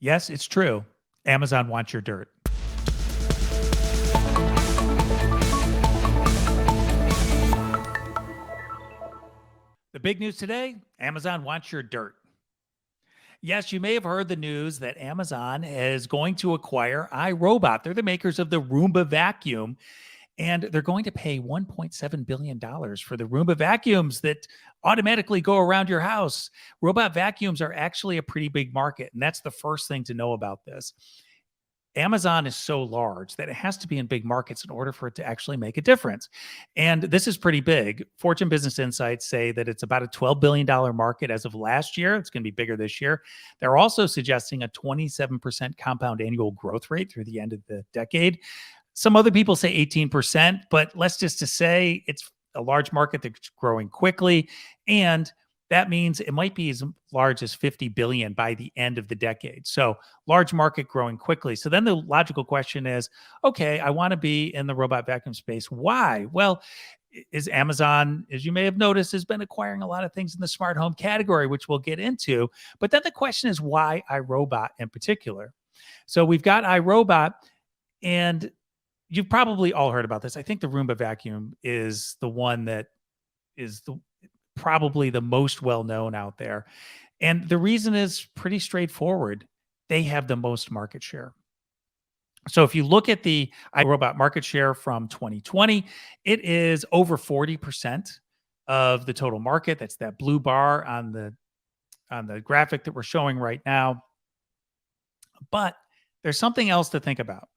Yes, it's true. Amazon wants your dirt. The big news today, Amazon wants your dirt. Yes, you may have heard the news that Amazon is going to acquire iRobot. They're the makers of the Roomba vacuum, and they're going to pay $1.7 billion for the Roomba vacuums that automatically go around your house. Robot vacuums are actually a pretty big market, and that's the first thing to know about this. Amazon is so large that it has to be in big markets in order for it to actually make a difference. And this is pretty big. Fortune Business Insights say that it's about a $12 billion market as of last year. It's going to be bigger this year. They're also suggesting a 27% compound annual growth rate through the end of the decade. Some other people say 18%, but let's just to say it's a large market that's growing quickly. And that means it might be as large as 50 billion by the end of the decade. So large market growing quickly. So then the logical question is, okay, I want to be in the robot vacuum space. Why? Well, is Amazon, as you may have noticed, has been acquiring a lot of things in the smart home category, which we'll get into. But then the question is why iRobot in particular? So we've got iRobot, and you've probably all heard about this. I think the Roomba vacuum is the one that is probably the most well known out there. And the reason is pretty straightforward. They have the most market share. So if you look at the iRobot market share from 2020, it is over 40% of the total market. That's that blue bar on the graphic that we're showing right now. But there's something else to think about.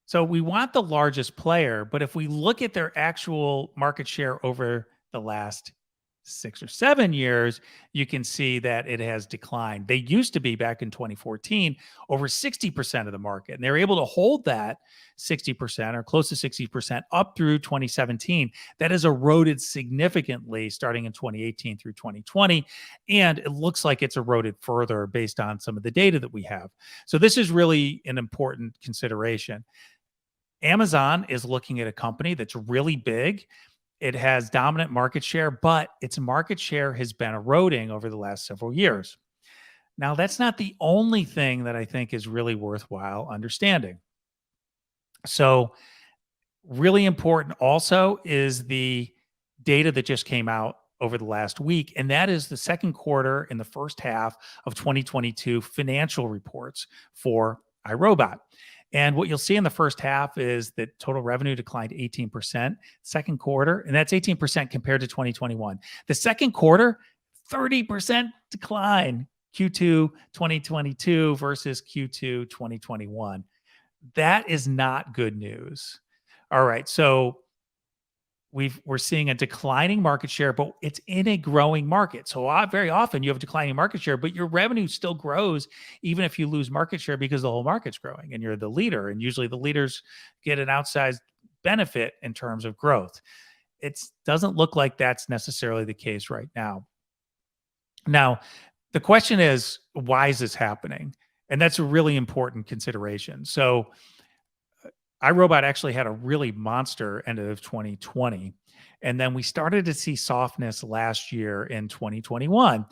So we want the largest player, but if we look at their actual market share over the last 6 or 7 years, you can see that it has declined. They used to be back in 2014 over 60% of the market, and they were able to hold that 60% or close to 60% up through 2017. That has eroded significantly starting in 2018 through 2020, and it looks like it's eroded further based on some of the data that we have. So this is really an important consideration. Amazon is looking at a company that's really big. It has dominant market share, but its market share has been eroding over the last several years. Now, that's not the only thing that I think is really worthwhile understanding. So, really important also is the data that just came out over the last week, and that is the second quarter and the first half of 2022 financial reports for iRobot. And what you'll see in the first half is that total revenue declined 18% second quarter, and that's 18% compared to 2021. The second quarter, 30% decline, Q2 2022 versus Q2 2021. That is not good news. All right, so we're seeing a declining market share, but it's in a growing market. So very often you have a declining market share, but your revenue still grows even if you lose market share because the whole market's growing and you're the leader. And usually the leaders get an outsized benefit in terms of growth. It doesn't look like that's necessarily the case right now. Now, the question is, why is this happening? And that's a really important consideration. So iRobot actually had a really monster end of 2020. And then we started to see softness last year in 2021.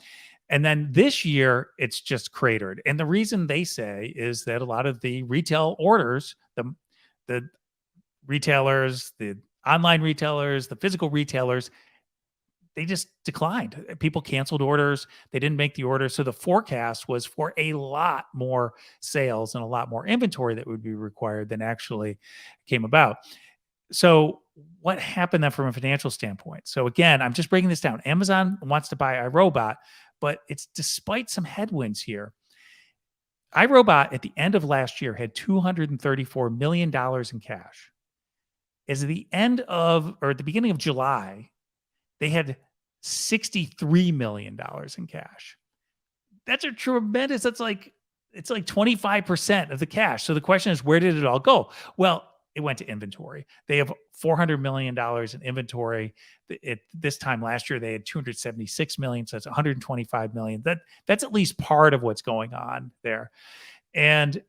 And then this year, it's just cratered. And the reason they say is that a lot of the retail orders, the retailers, the online retailers, the physical retailers, they just declined. People canceled orders. They didn't make the order. So the forecast was for a lot more sales and a lot more inventory that would be required than actually came about. So what happened then from a financial standpoint? So again, I'm just breaking this down. Amazon wants to buy iRobot, but it's despite some headwinds here. iRobot at the end of last year had $234 million in cash. As at the end of, or at the beginning of July, they had $63 million in cash. That's a tremendous, it's like 25% of the cash. So the question is, where did it all go? Well, it went to inventory. They have $400 million in inventory. This time last year, they had $276 million. So that's $125 million. That's at least part of what's going on there. And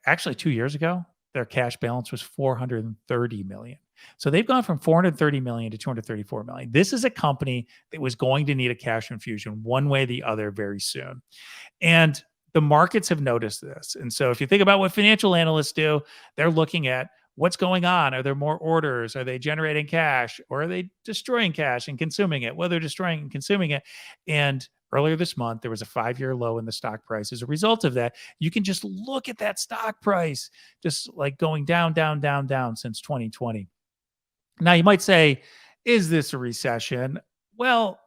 actually 2 years ago, their cash balance was $430 million. So they've gone from $430 million to $234 million. This is a company that was going to need a cash infusion one way or the other very soon. And the markets have noticed this. And so if you think about what financial analysts do, they're looking at what's going on. Are there more orders? Are they generating cash, or are they destroying cash and consuming it? Well, they're destroying and consuming it. And earlier this month, there was a 5-year low in the stock price. As a result of that, you can just look at that stock price, just like going down, down, down, down since 2020. Now, you might say, is this a recession? Well,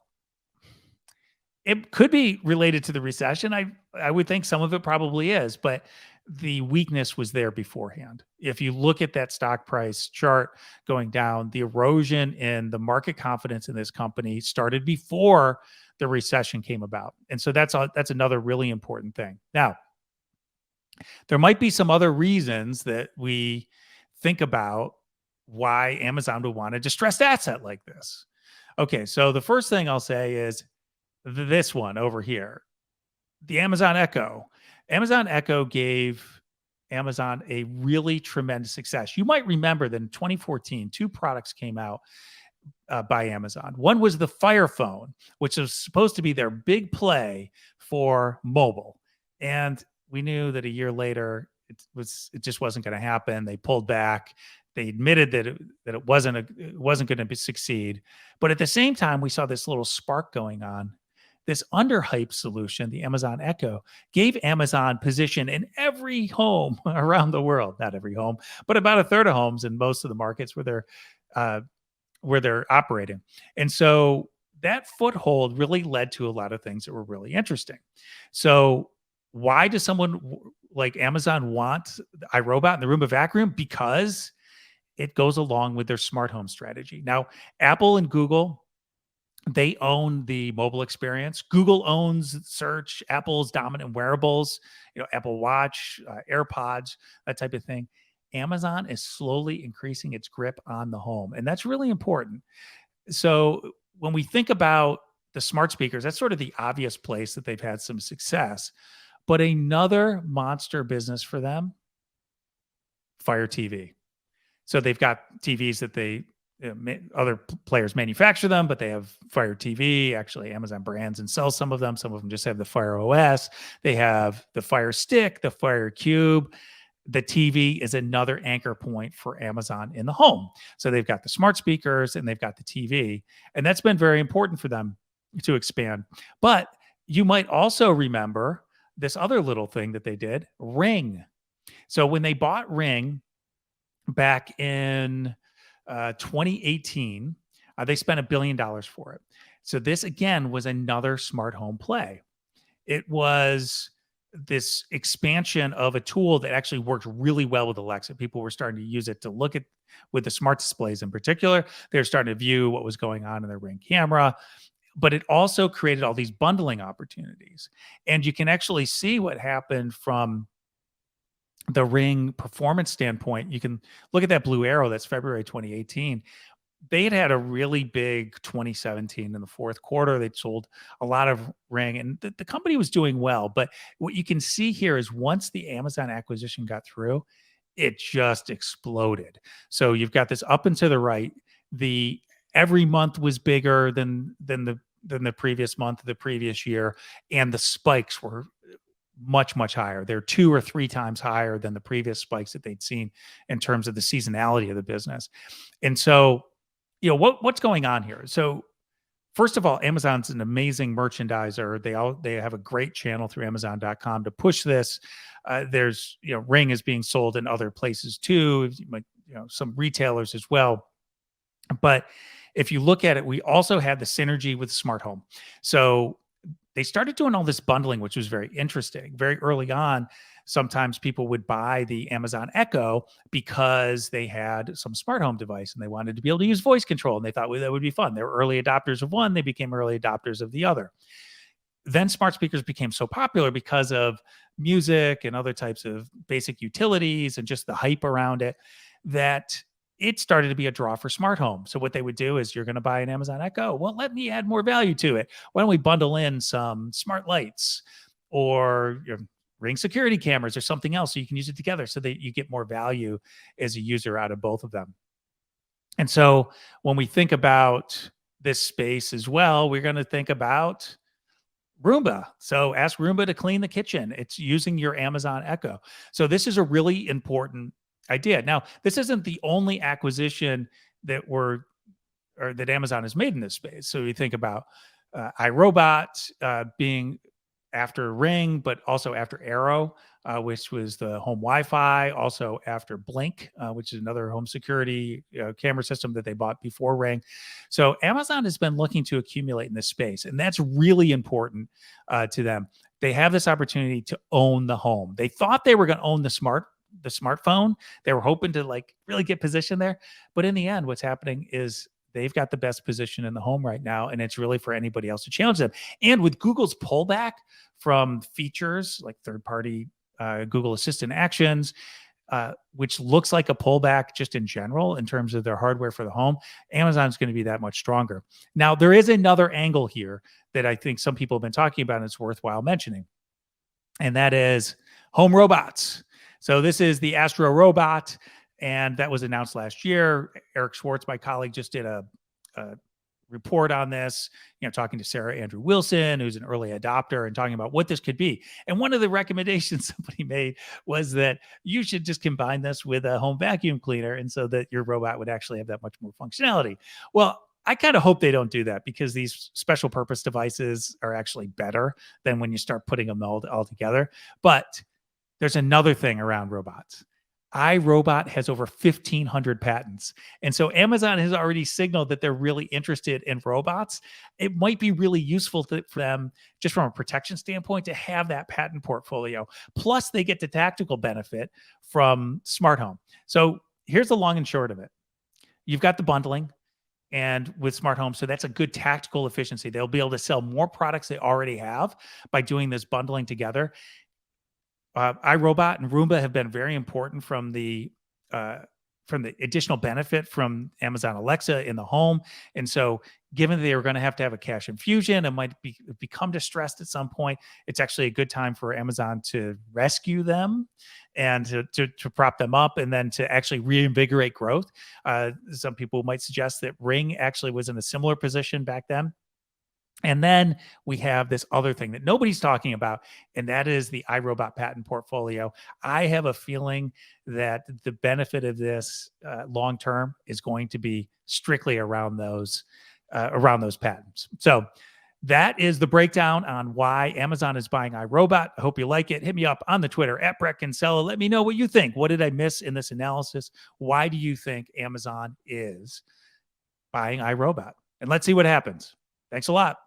it could be related to the recession. I would think some of it probably is, but the weakness was there beforehand. If you look at that stock price chart going down, the erosion in the market confidence in this company started before the recession came about. And so that's another really important thing. Now, there might be some other reasons that we think about why Amazon would want a distressed asset like this. Okay, so the first thing I'll say is this one over here, the Amazon Echo. Amazon Echo gave Amazon a really tremendous success. You might remember that in 2014, two products came out by Amazon. One was the Fire Phone, which was supposed to be their big play for mobile, and we knew that a year later it just wasn't going to happen. They pulled back. They admitted that it wasn't going to succeed. But at the same time, we saw this little spark going on. This underhyped solution, the Amazon Echo, gave Amazon position in every home around the world. Not every home, but about a third of homes in most of the markets uh, where they're operating. And so that foothold really led to a lot of things that were really interesting. So why does someone like Amazon want iRobot and the Roomba vacuum? Because it goes along with their smart home strategy. Now, Apple and Google, they own the mobile experience. Google owns search. Apple's dominant wearables, Apple Watch, AirPods, that type of thing. Amazon is slowly increasing its grip on the home, and that's really important. So when we think about the smart speakers, that's sort of the obvious place that they've had some success. But another monster business for them, Fire TV. So they've got TVs that other players manufacture them, but they have Fire TV. Actually, Amazon brands and sells some of them. Some of them just have the Fire OS. They have the Fire Stick, the Fire Cube. The TV is another anchor point for Amazon in the home. So they've got the smart speakers and they've got the TV. And that's been very important for them to expand. But you might also remember this other little thing that they did, Ring. So when they bought Ring back in 2018, they spent $1 billion for it. So this again was another smart home play. It was this expansion of a tool that actually worked really well with Alexa. People were starting to use it to look at with the smart displays in particular. They're starting to view what was going on in their Ring camera, but it also created all these bundling opportunities. And you can actually see what happened from the Ring performance standpoint. You can look at that blue arrow. That's February 2018. They had a really big 2017 in the fourth quarter. They sold a lot of Ring, and the company was doing well. But what you can see here is once the Amazon acquisition got through, it just exploded. So you've got this up and to the right. The every month was bigger than the previous month of the previous year, and the spikes were much higher. They're 2 or 3 times higher than the previous spikes that they'd seen in terms of the seasonality of the business. And so what's going on here? So first of all, Amazon's an amazing merchandiser. They have a great channel through Amazon.com to push this. There's Ring is being sold in other places too, some retailers as well. But if you look at it, we also had the synergy with smart home. So they started doing all this bundling, which was very interesting. Very early on, sometimes people would buy the Amazon Echo because they had some smart home device and they wanted to be able to use voice control. And they thought, well, that would be fun. They were early adopters of one. They became early adopters of the other. Then smart speakers became so popular because of music and other types of basic utilities and just the hype around it that it started to be a draw for smart home. So what they would do is, you're going to buy an Amazon Echo. Well, let me add more value to it. Why don't we bundle in some smart lights or Ring security cameras or something else so you can use it together so that you get more value as a user out of both of them. And so when we think about this space as well, we're going to think about Roomba. So ask Roomba to clean the kitchen. It's using your Amazon Echo. So this is a really important idea. Now, this isn't the only acquisition that we're or that Amazon has made in this space. So you think about iRobot being after Ring, but also after Arrow, which was the home Wi-Fi. Also after Blink, which is another home security camera system that they bought before Ring. So Amazon has been looking to accumulate in this space, and that's really important to them. They have this opportunity to own the home. They thought they were going to own the smartphone. They were hoping to like really get positioned there, but in the end, what's happening is they've got the best position in the home right now, and it's really for anybody else to challenge them. And with Google's pullback from features like third-party Google Assistant actions, which looks like a pullback just in general in terms of their hardware for the home, Amazon's going to be that much stronger. Now, there is another angle here that I think some people have been talking about, and it's worthwhile mentioning, and that is home robots. So this is the Astro robot, and that was announced last year. Eric Schwartz, my colleague, just did a report on this, talking to Sarah Andrew Wilson, who's an early adopter, and talking about what this could be. And one of the recommendations somebody made was that you should just combine this with a home vacuum cleaner, and so that your robot would actually have that much more functionality. Well, I kind of hope they don't do that, because these special purpose devices are actually better than when you start putting them all together. But there's another thing around robots. iRobot has over 1,500 patents. And so Amazon has already signaled that they're really interested in robots. It might be really useful for them, just from a protection standpoint, to have that patent portfolio. Plus, they get the tactical benefit from smart home. So here's the long and short of it. You've got the bundling and with smart home. So that's a good tactical efficiency. They'll be able to sell more products they already have by doing this bundling together. iRobot and Roomba have been very important from the additional benefit from Amazon Alexa in the home. And so given that they are going to have a cash infusion and might become distressed at some point, it's actually a good time for Amazon to rescue them and to prop them up, and then to actually reinvigorate growth. Some people might suggest that Ring actually was in a similar position back then. And then we have this other thing that nobody's talking about, and that is the iRobot patent portfolio. I have a feeling that the benefit of this long term is going to be strictly around those patents. So that is the breakdown on why Amazon is buying iRobot. I hope you like it. Hit me up on the Twitter at Bret Kinsella. Let me know what you think. What did I miss in this analysis? Why do you think Amazon is buying iRobot? And let's see what happens. Thanks a lot.